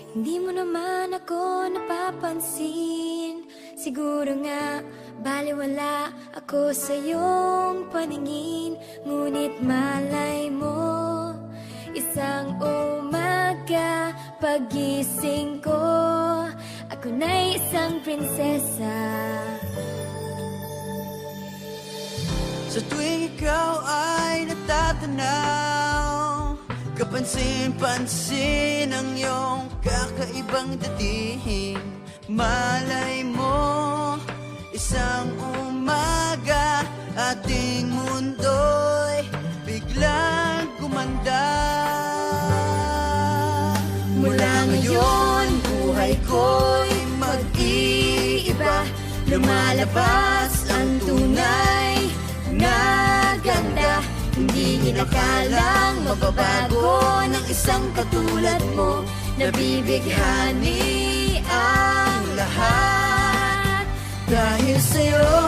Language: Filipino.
Hindi mo naman ako napapansin. Siguro nga baliwala ako sa iyong paningin. Ngunit malay mo, isang umaga pagising ko, ako na'y isang prinsesa. Sa tuwing ikaw ay natatanaw, kapansin-pansin ang iyong kakaibang dating. Malay mo, isang umaga ating mundo'y biglang gumanda. Mula ngayon, buhay ko'y mag-iiba. Lumalabas ang tunay na ganda. Hindi inakalang mababago ng isang katulad mo. Nabibighani ang lahat dahil sa'yo.